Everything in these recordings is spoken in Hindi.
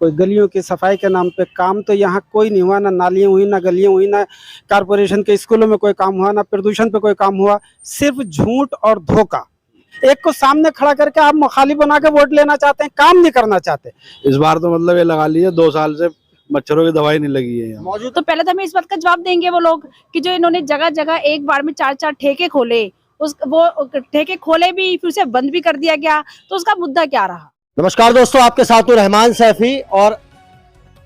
कोई गलियों की सफाई के नाम पे काम तो यहाँ कोई नहीं हुआ, ना नालियाँ हुई, ना गलियाँ हुई, ना कारपोरेशन के स्कूलों में कोई काम हुआ, ना प्रदूषण पे कोई काम हुआ। सिर्फ झूठ और धोखा। एक को सामने खड़ा करके आप मुखालिफ बना के वोट लेना चाहते हैं, काम नहीं करना चाहते। इस बार तो मतलब ये लगा लीजिए 2 साल से मच्छरों की दवाई नहीं लगी है यहाँ। मौजूद तो पहले तो हमें इस बात का जवाब देंगे वो लोग कि जो इन्होंने जगह जगह एक बार में 4-4 ठेके खोले, वो ठेके खोले भी फिर से बंद भी कर दिया गया, तो उसका मुद्दा क्या रहा। नमस्कार दोस्तों, आपके साथ हूं रहमान सैफी और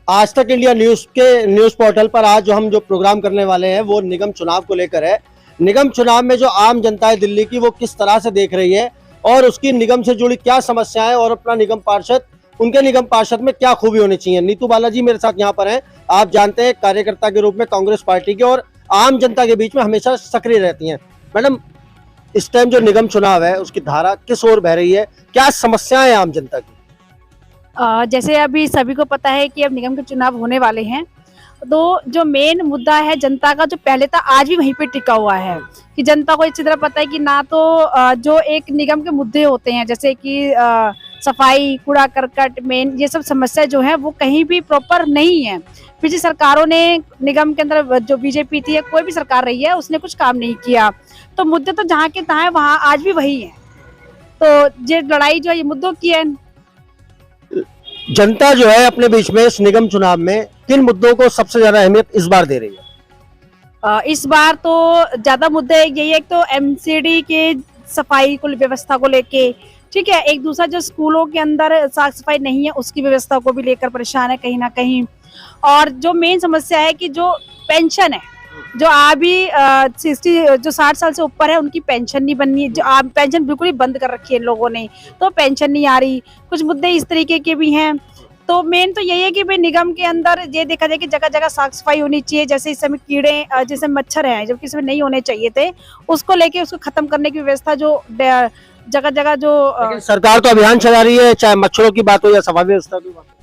आज तक इंडिया न्यूज पोर्टल पर आज हम जो प्रोग्राम करने वाले हैं वो निगम चुनाव को लेकर है। निगम चुनाव में जो आम जनता है दिल्ली की, वो किस तरह से देख रही है और उसकी निगम से जुड़ी क्या समस्याएं और अपना निगम पार्षद, उनके निगम पार्षद में क्या खूबी होनी चाहिए। नीतू बालाजी मेरे साथ यहाँ पर हैं। आप जानते हैं कार्यकर्ता के रूप में कांग्रेस पार्टी के और आम जनता के बीच में हमेशा सक्रिय रहती हैं। मैडम, इस टाइम जो निगम चुनाव है उसकी धारा किस ओर बह रही है, क्या समस्याएं आम जनता की? जैसे अभी सभी को पता है कि अब निगम के चुनाव होने वाले हैं, तो जो मेन मुद्दा है जनता का, जो पहले था आज भी वहीं पे टिका हुआ है कि जनता को अच्छी तरह पता है कि ना तो जो एक निगम के मुद्दे होते हैं जैसे कि सफाई, कूड़ा करकट, मेन ये सब समस्या जो है वो कहीं भी प्रॉपर नहीं है। पिछली सरकारों ने निगम के अंदर, जो बीजेपी थी या कोई भी सरकार रही है, उसने कुछ काम नहीं किया। तो मुद्दे तो जहाँ के तहाँ वहाँ आज भी वही है। तो ये लड़ाई जो है ये मुद्दों की है। जनता जो है अपने बीच में इस निगम चुनाव में किन मुद्दों को सबसे ज्यादा अहमियत इस बार दे रही है? इस बार तो ज्यादा मुद्दे यही है, एक तो एमसीडी के सफाई को व्यवस्था को लेके, ठीक है, एक दूसरा जो स्कूलों के अंदर साफ सफाई नहीं है उसकी व्यवस्था को भी लेकर परेशान है कहीं ना कहीं। और जो मेन समस्या है कि जो पेंशन है, जो अभी 60 साल से ऊपर है उनकी पेंशन नहीं बननी, जो पेंशन बिल्कुल ही बंद कर रखी है लोगों ने, तो पेंशन नहीं आ रही। कुछ मुद्दे इस तरीके के भी हैं। तो मेन तो यही है कि भाई निगम के अंदर ये देखा जाए कि जगह जगह साफ सफाई होनी चाहिए। जैसे इस समय कीड़े, जैसे मच्छर हैं जो कि इसमें नहीं होने चाहिए थे, उसको लेके उसको खत्म करने की व्यवस्था जो जगह जगह जो सरकार तो अभियान चला रही है, चाहे मच्छरों की बात हो या सफाई व्यवस्था की बात हो।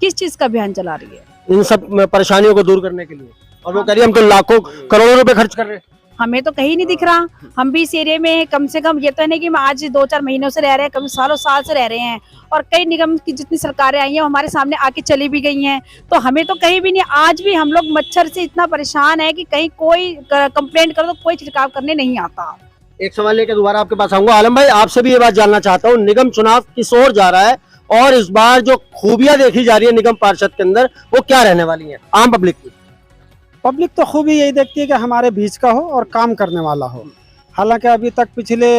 किस चीज का अभियान चला रही है? इन सब परेशानियों को दूर करने के लिए। और वो कह रही है हम तो लाखों करोड़ों रुपए खर्च कर रहे हैं। हमें तो कहीं नहीं दिख रहा। हम भी इस एरिया में कम से कम, ये तो नहीं कि हम आज 2-4 महीनों से रह रहे हैं, कम सालों साल से रह रहे हैं। और कई निगम की जितनी सरकारें आई हैं हमारे सामने आके चली भी गई हैं, तो हमें तो कहीं भी नहीं। आज भी हम लोग मच्छर से इतना परेशान है कि कहीं कोई कंप्लेंट करो तो कोई छिड़काव करने नहीं आता। एक सवाल लेकर दोबारा आपके पास आऊंगा। आलम भाई, आपसे भी ये बात जानना चाहता हूँ, निगम चुनाव किस ओर जा रहा है और इस बार जो खूबियां देखी जा रही है निगम पार्षद के अंदर, वो क्या रहने वाली है आम पब्लिक की? पब्लिक तो खूबी यही देखती है कि हमारे बीच का हो और काम करने वाला हो। हालांकि अभी तक पिछले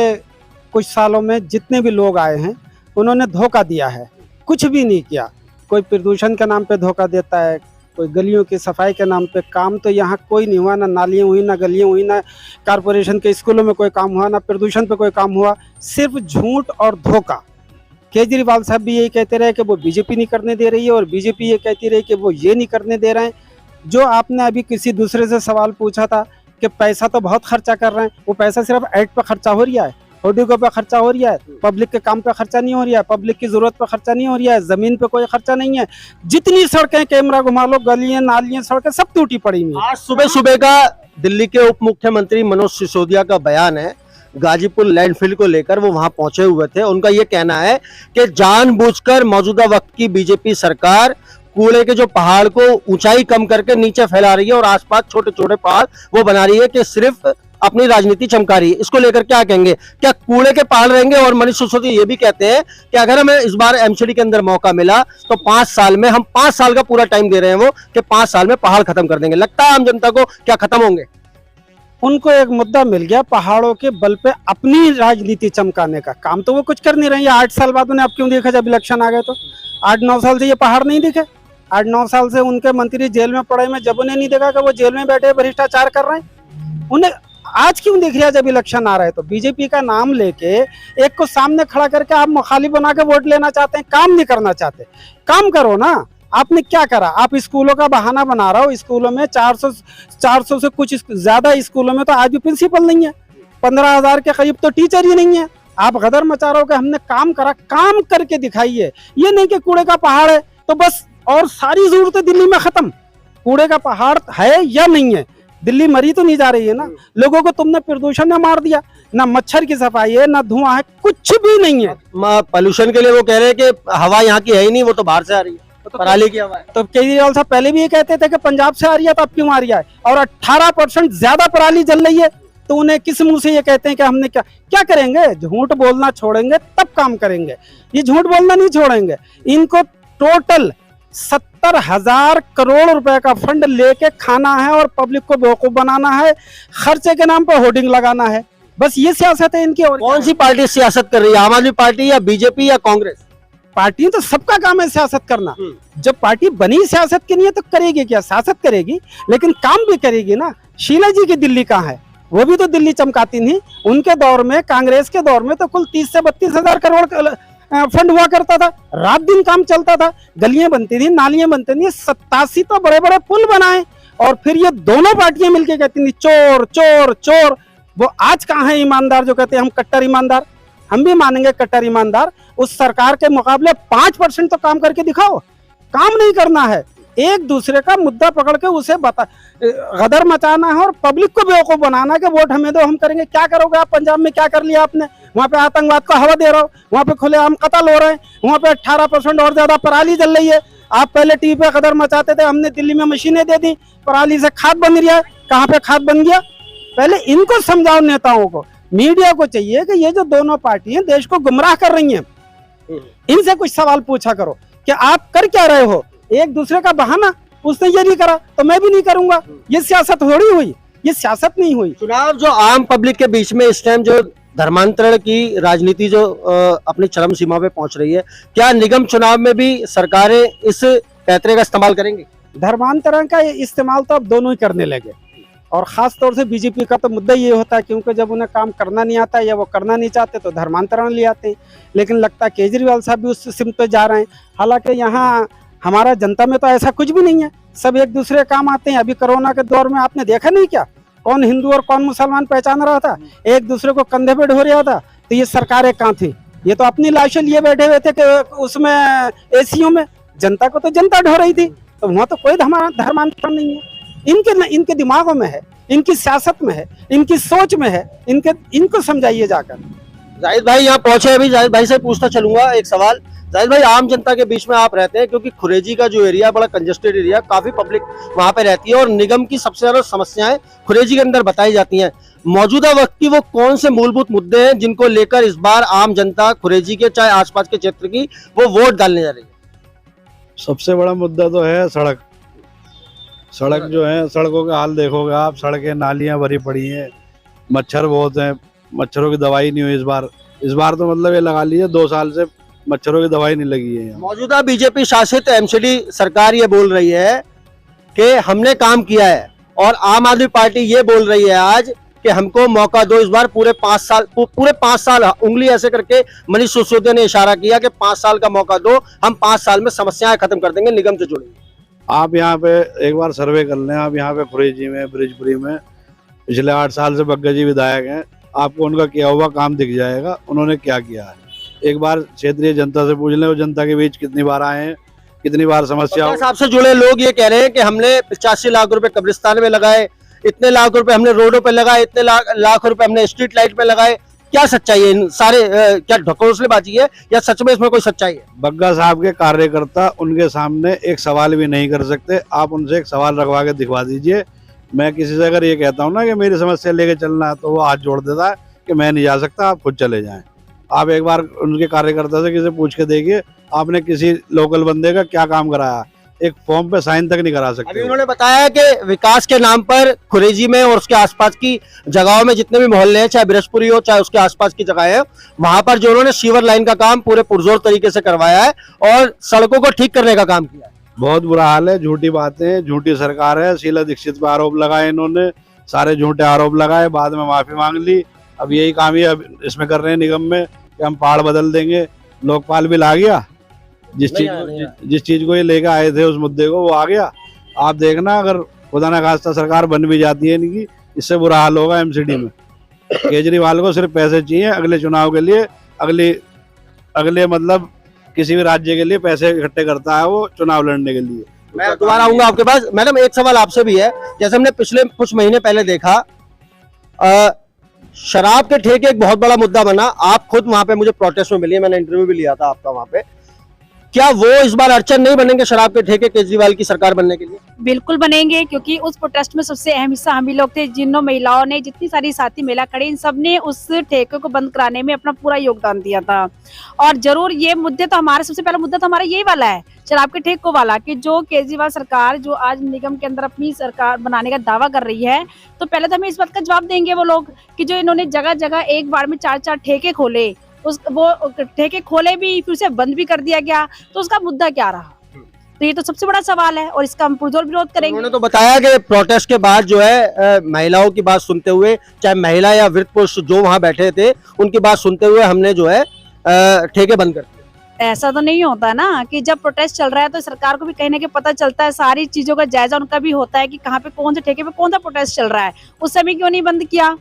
कुछ सालों में जितने भी लोग आए हैं उन्होंने धोखा दिया है, कुछ भी नहीं किया। कोई प्रदूषण के नाम पे धोखा देता है, कोई गलियों की सफाई के नाम पे काम तो यहाँ कोई नहीं हुआ, ना नालियाँ हुई, ना गलियाँ हुई, ना कारपोरेशन के स्कूलों में कोई काम हुआ, ना प्रदूषण पे कोई काम हुआ। सिर्फ झूठ और धोखा। केजरीवाल साहब भी यही कहते रहे कि वो बीजेपी नहीं करने दे रही है और बीजेपी ये कहती रही कि वो ये नहीं करने दे रहे हैं। जो आपने अभी किसी दूसरे से सवाल पूछा था कि पैसा तो बहुत खर्चा कर रहे हैं, वो पैसा सिर्फ एड पे खर्चा हो रहा है, होर्डिंगों पे खर्चा हो रहा है, पब्लिक के काम पे खर्चा नहीं हो रहा है, पब्लिक की जरूरत पे खर्चा नहीं हो रहा है, जमीन पे कोई खर्चा नहीं है। जितनी सड़कें कैमरा घुमा लो, गलियां नालियां सड़कें सब टूटी पड़ी हुई। आज सुबह का दिल्ली के उप मुख्यमंत्री मनोज सिसोदिया का बयान है गाजीपुर लैंडफिल को लेकर। वो वहां पहुंचे हुए थे। उनका ये कहना है कि जानबूझकर मौजूदा वक्त की बीजेपी सरकार कूड़े के जो पहाड़ को ऊंचाई कम करके नीचे फैला रही है और आसपास छोटे छोटे पहाड़ वो बना रही है कि सिर्फ अपनी राजनीति चमका रही है। इसको लेकर क्या कहेंगे? क्या कूड़े के पहाड़ रहेंगे? और मनीष सिसोदिया ये भी कहते हैं कि अगर हमें इस बार एमसीडी के अंदर मौका मिला तो 5 साल में, हम 5 साल का पूरा टाइम दे रहे हैं वो, कि 5 साल में पहाड़ खत्म कर देंगे। लगता है आम जनता को क्या खत्म होंगे? उनको एक मुद्दा मिल गया पहाड़ों के बल पे अपनी राजनीति चमकाने का। काम तो वो कुछ कर नहीं रही है। 8 साल बाद उन्हें अब क्यों देखा जब इलेक्शन आ गए तो? 8-9 साल से ये पहाड़ नहीं दिखे। 8-9 साल से उनके मंत्री जेल में पड़े में, जब उन्हें नहीं देखा कि वो जेल में बैठे भ्रष्टाचार कर रहे हैं, उन्हें आज क्यों दिख रहा है जब इलेक्शन आ रहा है? तो बीजेपी का नाम लेके एक को सामने खड़ा करके आप मुखालिफ बना के वोट लेना चाहते हैं, काम नहीं करना चाहते। काम करो ना। आपने क्या करा? आप स्कूलों का बहाना बना रहा हो। स्कूलों में 400 से कुछ ज्यादा स्कूलों में तो आज भी प्रिंसिपल नहीं है, 15,000 के करीब तो टीचर ही नहीं है। आप गदर मचा रहे हो कि हमने काम करा। काम करके दिखाइए। ये नहीं कि कूड़े का पहाड़ है तो बस और सारी जरूरतें दिल्ली में खत्म। कूड़े का पहाड़ है या नहीं है? दिल्ली मरी तो नहीं जा रही है ना। लोगों को तुमने प्रदूषण में मार दिया, ना मच्छर की सफाई है, ना धुआं है, कुछ भी नहीं है। पोल्यूशन के लिए वो कह रहे हैं कि हवा यहाँ की है ही नहीं, वो तो बाहर से आ रही है। तो पराली की हवा है। तो केजरीवाल साहब पहले भी ये कहते थे कि पंजाब से आ रही है तो अब क्यों आ रही है, और 18% ज्यादा पराली जल रही है, तो उन्हें किस मुंह से ये कहते हैं कि हमने क्या क्या करेंगे। झूठ बोलना छोड़ेंगे तब काम करेंगे, ये झूठ बोलना नहीं छोड़ेंगे। इनको टोटल 70,000 करोड़ रुपए का फंड लेके खाना है और पब्लिक को बेवकूफ बनाना है, खर्चे के नाम पर होर्डिंग लगाना है, बस ये सियासत है इनकी। और कौन सी पार्टी सियासत कर रही है, आम आदमी पार्टी या बीजेपी या कांग्रेस? पार्टी तो सबका काम है सियासत करना। जब पार्टी बनी सियासत के लिए तो करेगी क्या, सियासत करेगी लेकिन काम भी करेगी ना। शीला जी की दिल्ली कहाँ है, वो भी तो दिल्ली चमकाती थी। उनके दौर में, कांग्रेस के दौर में तो कुल 30 से 32,000 करोड़ फंड हुआ करता था, रात दिन काम चलता था, गलियां बनती थी, नालियां बनती थी, 87 तो बड़े बड़े पुल बनाए। और फिर ये दोनों पार्टियां मिलके कहती थी चोर चोर चोर। वो आज कहाँ है ईमानदार जो कहते हैं हम कट्टर ईमानदार। हम भी मानेंगे कट्टर ईमानदार, उस सरकार के मुकाबले 5% तो काम करके दिखाओ। काम नहीं करना है, एक दूसरे का मुद्दा पकड़ के उसे गदर मचाना है और पब्लिक को बेवकूफ बनाना है कि वोट हमें दो, हम करेंगे। क्या करोगे आप? पंजाब में क्या कर लिया आपने? वहाँ पे आतंकवाद को हवा दे रहे हो, वहाँ पे खुलेआम कत्ल हो रहे हैं, वहाँ पे 18% और ज्यादा पराली जल रही है। आप पहले टीवी पे गदर मचाते थे, हमने दिल्ली में मशीनें दे दी, पराली से खाद बन रही है। कहाँ पे खाद बन गया? पहले इनको समझाओ, नेताओं को, मीडिया को चाहिए कि ये जो दोनों पार्टियां देश को गुमराह कर रही हैं, इनसे कुछ सवाल पूछा करो कि आप कर क्या रहे हो। एक दूसरे का बहाना, उसने ये नहीं करा तो मैं भी नहीं करूंगा, ये सियासत थोड़ी हुई, ये सियासत नहीं हुई। चुनाव जो आम पब्लिक के बीच में इस टाइम जो धर्मांतरण की राजनीति जो अपनी चरम सीमा पे पहुंच रही है, क्या निगम चुनाव में भी सरकारें इस पैतरे का इस्तेमाल करेंगी? धर्मांतरण का इस्तेमाल तो अब दोनों ही करने लगे, और खास तौर से बीजेपी का तो मुद्दा ये होता है क्योंकि जब उन्हें काम करना नहीं आता या वो करना नहीं चाहते तो धर्मांतरण ले आते हैं। लेकिन लगता है केजरीवाल साहब भी उस सिमत पे जा रहे हैं। हालांकि यहाँ हमारा जनता में तो ऐसा कुछ भी नहीं है, सब एक दूसरे काम आते हैं। अभी कोरोना के दौर में आपने देखा नहीं क्या, कौन हिंदू और कौन मुसलमान पहचान रहा था, एक दूसरे को कंधे पे ढो रहा था। तो ये सरकारें कहाँ थी? ये तो अपनी लाशें लिए बैठे हुए थे कि उसमें एसीओ में, जनता को तो जनता ढो रही थी। तो वहाँ तो कोई धर्मांतरण नहीं है। इनके दिमागों में है, इनकी सियासत में है, इनकी सोच में है, इनको समझाइए जाकर। जाहिद भाई यहाँ पहुंचे, अभी जाहिद भाई से पूछता चलूंगा एक सवाल। जाहिद भाई, आम जनता के बीच में आप रहते हैं, क्योंकि खुरेजी का जो एरिया बड़ा कंजेस्टेड एरिया, काफी पब्लिक वहां पे रहती है और निगम की सबसे ज्यादा समस्याएं खुरेजी के अंदर बताई जाती हैं। मौजूदा वक्त की वो कौन से मूलभूत मुद्दे हैं जिनको लेकर इस बार आम जनता खुरेजी के चाहे आसपास के क्षेत्र की वो वोट डालने जा रही है? सबसे बड़ा मुद्दा तो है सड़क जो है, सड़कों का हाल देखोगे आप, सड़कें नालियां भरी पड़ी हैं, मच्छर बहुत हैं, मच्छरों की दवाई नहीं हुई इस बार तो मतलब ये लगा लीजिए 2 साल से मच्छरों की दवाई नहीं लगी है। मौजूदा बीजेपी शासित एमसीडी सरकार ये बोल रही है कि हमने काम किया है, और आम आदमी पार्टी ये बोल रही है आज कि हमको मौका दो, इस बार पूरे 5 साल उंगली ऐसे करके मनीष सिसोदिया ने इशारा किया कि 5 साल का मौका दो, हम 5 साल में समस्याएं खत्म कर देंगे, निगम से जुड़ेंगे। आप यहाँ पे एक बार सर्वे कर लें, आप यहाँ पे खुरेजी में, ब्रिजपुरी में पिछले 8 साल से बग्गा जी विधायक हैं, आपको उनका किया हुआ काम दिख जाएगा, उन्होंने क्या किया है। एक बार क्षेत्रीय जनता से पूछ लें, वो जनता के बीच कितनी बार आए हैं, कितनी बार समस्या। साहब से जुड़े लोग ये कह रहे हैं कि हमने 85 लाख रुपए कब्रिस्तान में लगाए, इतने लाख रुपए हमने रोडों पे लगाए, इतने लाख रुपए हमने स्ट्रीट लाइट पे लगाए। क्या सच्चाई है इन सारे, क्या ढकोसलेबाजी है या सच में इसमें कोई सच्चाई है? बग्गा साहब के कार्यकर्ता उनके सामने एक सवाल भी नहीं कर सकते। आप उनसे एक सवाल रखवा के दिखवा दीजिए। मैं किसी से अगर ये कहता हूँ ना कि मेरी समस्या लेके चलना है, तो वो हाथ जोड़ देता है कि मैं नहीं जा सकता, आप खुद चले जाएं। आप एक बार उनके कार्यकर्ता से किसी पूछ के देखिए, आपने किसी लोकल बंदे का क्या काम कराया, एक फॉर्म पे साइन तक नहीं करा सकते। अभी उन्होंने बताया कि विकास के नाम पर खुरेजी में और उसके आसपास की जगहों में जितने भी मोहल्ले हैं, चाहे बृहस्पति हो चाहे उसके आसपास की जगह है, वहां पर जो उन्होंने सीवर लाइन का काम पूरे पुरजोर तरीके से करवाया है और सड़कों को ठीक करने का काम किया है। बहुत बुरा हाल है, झूठी बातें, झूठी सरकार है। शीला दीक्षित पे आरोप लगाए इन्होंने, सारे झूठे आरोप लगाए, बाद में माफी मांग ली। अब यही काम ही अब इसमें कर रहे हैं निगम में कि हम पहाड़ बदल देंगे। लोकपाल बिल आ गया, जिस चीज को ये लेकर आए थे उस मुद्दे को, वो आ गया। आप देखना, अगर खुदा न खास्ता सरकार बन भी जाती है इनकी, इससे बुरा हाल होगा एमसीडी में। केजरीवाल को सिर्फ पैसे चाहिए अगले चुनाव के लिए, अगले मतलब किसी भी राज्य के लिए पैसे इकट्ठे करता है वो चुनाव लड़ने के लिए। मैं दोबारा आऊंगा आपके पास। मैडम, एक सवाल आपसे भी है, जैसे हमने पिछले कुछ महीने पहले देखा, शराब के ठेके एक बहुत बड़ा मुद्दा बना। आप खुद वहां पे मुझे प्रोटेस्ट में मिली है, मैंने इंटरव्यू भी लिया था आपका वहां पे। क्या वो इस बार अड़चन नहीं बनेंगे शराब के ठेके केजरीवाल की सरकार बनने के लिए? बिल्कुल बनेंगे, क्योंकि उस प्रोटेस्ट में सबसे अहम हिस्सा हम ही लोग थे। जिन्होंने महिलाओं ने, जितनी सारी साथी महिला खड़ी, इन सब ने उस ठेके को बंद कराने में अपना पूरा योगदान दिया था। और जरूर ये मुद्दे तो हमारे, सबसे पहला मुद्दा तो हमारा यही वाला है, शराब के ठेकों वाला, कि जो केजरीवाल सरकार जो आज निगम के अंदर अपनी सरकार बनाने का दावा कर रही है, तो पहले तो हमें इस बात का जवाब देंगे वो लोग कि जो इन्होंने जगह जगह एक बार में 4-4 ठेके खोले, वो ठेके खोले भी, फिर उसे बंद भी कर दिया गया, तो उसका मुद्दा क्या रहा? तो ये तो सबसे बड़ा सवाल है और इसका हम पुरजोर विरोध करेंगे। उन्होंने तो बताया कि प्रोटेस्ट के बाद जो है महिलाओं की बात सुनते हुए, चाहे महिला या वृद्ध पुरुष जो वहां बैठे थे, उनकी बात सुनते हुए हमने जो है ठेके बंद कर दिए। ऐसा तो नहीं होता ना कि जब प्रोटेस्ट चल रहा है तो सरकार को भी कहीं ना कहीं पता चलता है, सारी चीजों का जायजा उनका भी होता है कि कहाँ पे कौन से ठेके पे कौन सा प्रोटेस्ट चल रहा है, उस समय क्यों नहीं बंद किया?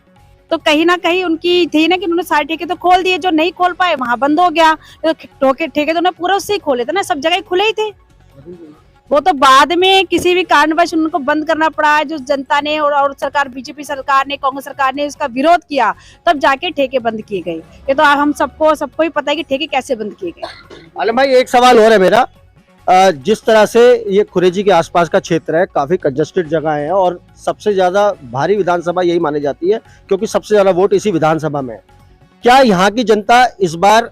तो कहीं ना कहीं उनकी थी ना कि उन्होंने सारे ठेके तो खोल दिए, जो नहीं खोल पाए वहां बंद हो गया। तो ठेके तो उन्होंने पूरा उससे ही खोले थे ना, सब जगह खुले ही थे। वो तो बाद में किसी भी कारणवश उनको बंद करना पड़ा है, जो जनता ने और सरकार, बीजेपी सरकार ने, कांग्रेस सरकार ने उसका विरोध किया, तब जाके ठेके बंद किए गए। ये तो हम सबको ही पता है कि ठेके कैसे बंद किए गए। आलम भाई, एक सवाल और है मेरा। जिस तरह से ये खुरेजी के आसपास का क्षेत्र है, काफी कंजस्टेड जगह है और सबसे ज्यादा भारी विधानसभा यही मानी जाती है, क्योंकि सबसे ज्यादा वोट इसी विधानसभा में है। क्या यहाँ की जनता इस बार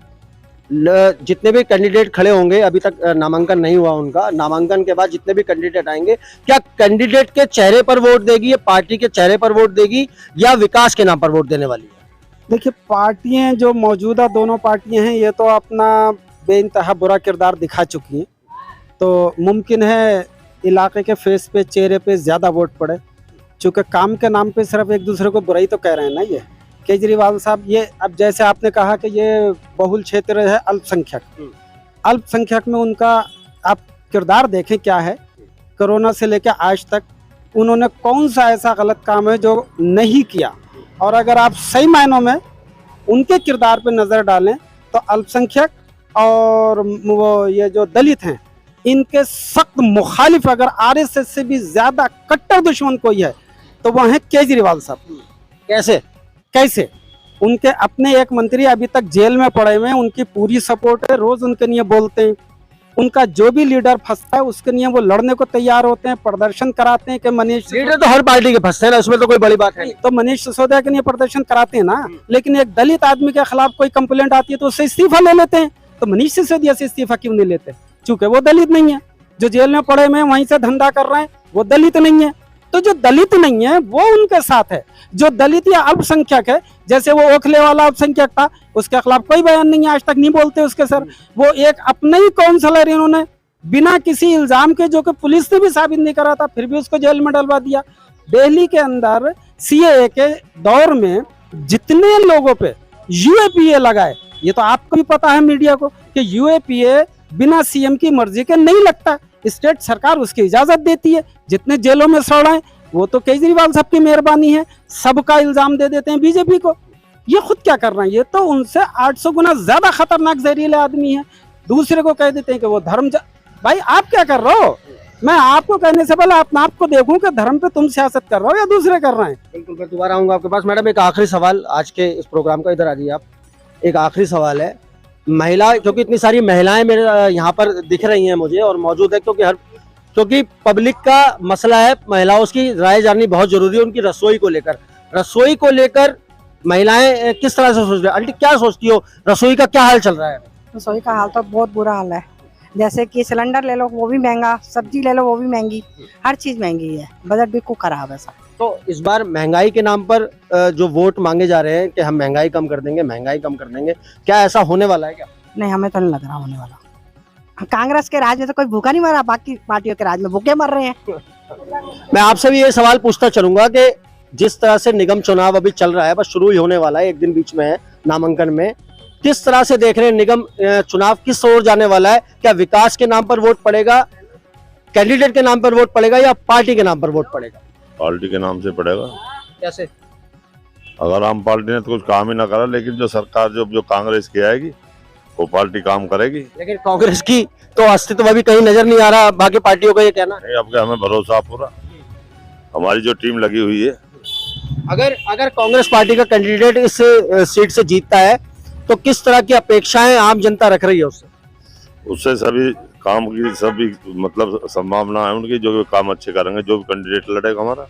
जितने भी कैंडिडेट खड़े होंगे, अभी तक नामांकन नहीं हुआ उनका, नामांकन के बाद जितने भी कैंडिडेट आएंगे, क्या कैंडिडेट के चेहरे पर वोट देगी, या पार्टी के चेहरे पर वोट देगी, या विकास के नाम पर वोट देने वाली है? देखिए, पार्टियां जो मौजूदा दोनों पार्टियां हैं, ये तो अपना बेइंतहा बुरा किरदार दिखा चुकी हैं। तो मुमकिन है इलाके के फेस पे, चेहरे पे ज़्यादा वोट पड़े, चूँकि काम के नाम पे सिर्फ एक दूसरे को बुराई तो कह रहे हैं ना। ये केजरीवाल साहब, ये अब जैसे आपने कहा कि ये बहुल क्षेत्र है अल्पसंख्यक, अल्पसंख्यक में उनका आप किरदार देखें क्या है। कोरोना से लेकर आज तक उन्होंने कौन सा ऐसा गलत काम है जो नहीं किया, और अगर आप सही मायनों में उनके किरदार पे नज़र डालें तो अल्पसंख्यक और वो ये जो दलित हैं, इनके सख्त मुखालिफ, अगर आरएसएस से भी ज्यादा कट्टर दुश्मन कोई है तो वो है केजरीवाल साहब। कैसे उनके अपने एक मंत्री अभी तक जेल में पड़े हुए हैं, उनकी पूरी सपोर्ट है, रोज उनके लिए बोलते हैं। उनका जो भी लीडर फंसता है उसके लिए वो लड़ने को तैयार होते हैं, प्रदर्शन कराते हैं कि मनीष, लीडर तो हर पार्टी के फंसते हैं ना, उसमें तो कोई बड़ी बात है नहीं। तो मनीष सिसोदिया के लिए प्रदर्शन कराते हैं ना, लेकिन एक दलित आदमी के खिलाफ कोई कंप्लेंट आती है तो उससे इस्तीफा ले लेते हैं। तो मनीष सिसोदिया से इस्तीफा क्यों नहीं लेते? चूंकि वो दलित नहीं है। जो जेल में पड़े हुए हैं वहीं से धंधा कर रहे हैं, वो दलित नहीं है। तो जो दलित नहीं है वो उनके साथ है। जो दलित या अल्पसंख्यक है, जैसे वो ओखले वाला अल्पसंख्यक था, उसके खिलाफ कोई बयान नहीं है, आज तक नहीं बोलते उसके सर। वो एक अपने ही काउंसलर इन्होंने बिना किसी इल्जाम के, जो कि पुलिस ने भी साबित नहीं करा था, फिर भी उसको जेल में डलवा दिया। दिल्ली के अंदर सीएए के दौर में जितने लोगों पे यूएपीए लगाए, ये तो आपको भी पता है मीडिया को कि यूएपीए बिना सीएम की मर्जी के नहीं लगता, स्टेट सरकार उसकी इजाजत देती है। जितने जेलों में सड़े वो तो केजरीवाल साहब की मेहरबानी है, सबका इल्जाम दे देते हैं बीजेपी को। ये खुद क्या कर रहे हैं? ये तो उनसे 800 गुना ज्यादा खतरनाक जहरीले आदमी है। दूसरे को कह देते हैं कि वो धर्म भाई आप क्या कर रहे हो? मैं आपको कहने से पहले अपने आप को देखूं कि धर्म पे तुम सियासत कर रहे हो या दूसरे कर रहे हैं। बिल्कुल, मैं दोबारा आऊंगा आपके पास। मैडम, एक आखिरी सवाल आज के इस प्रोग्राम का, इधर आ जाइए आप। एक आखिरी सवाल है, महिला, क्योंकि इतनी सारी महिलाएं मेरे यहाँ पर दिख रही हैं मुझे और मौजूद है, क्योंकि पब्लिक का मसला है, महिलाओं की राय जाननी बहुत जरूरी है उनकी रसोई को लेकर महिलाएं किस तरह से सोच रही है? आंटी, क्या सोचती हो, रसोई का क्या हाल चल रहा है? रसोई का हाल तो बहुत बुरा हाल है। जैसे कि सिलेंडर ले लो वो भी महंगा, सब्जी ले लो वो भी महंगी, हर चीज महंगी है, बजट भी खूब खराब है सब। तो इस बार महंगाई के नाम पर जो वोट मांगे जा रहे हैं कि हम महंगाई कम कर देंगे, क्या ऐसा होने वाला है क्या? नहीं, हमें तो नहीं लग रहा होने वाला। कांग्रेस के राज में तो कोई भूखा नहीं मरा, बाकी पार्टियों के राज में भूखे मर रहे हैं। मैं आपसे भी ये सवाल पूछता चलूंगा कि जिस तरह से निगम चुनाव अभी चल रहा है, बस शुरू ही होने वाला है, एक दिन बीच में है नामांकन में, किस तरह से देख रहे हैं निगम चुनाव किस ओर जाने वाला है? क्या विकास के नाम पर वोट पड़ेगा, कैंडिडेट के नाम पर वोट पड़ेगा, या पार्टी के नाम पर वोट पड़ेगा? पार्टी के नाम से पड़ेगा। कैसे? अगर आम पार्टी ने तो कुछ काम ही ना करा, लेकिन जो सरकार जो कांग्रेस की आएगी वो पार्टी काम करेगी। लेकिन कांग्रेस की तो अस्तित्व अभी कहीं नजर नहीं आ रहा, बाकी पार्टियों का ये कहना है। नहीं, अब क्या, हमें भरोसा पूरा, हमारी जो टीम लगी हुई है। अगर कांग्रेस पार्टी का कैंडिडेट इस सीट से जीतता है तो किस तरह की अपेक्षाएं आम जनता रख रही है उससे? उससे सभी काम की सभी मतलब संभावना है उनकी, जो भी काम अच्छे करेंगे, जो भी कैंडिडेट लड़ेगा हमारा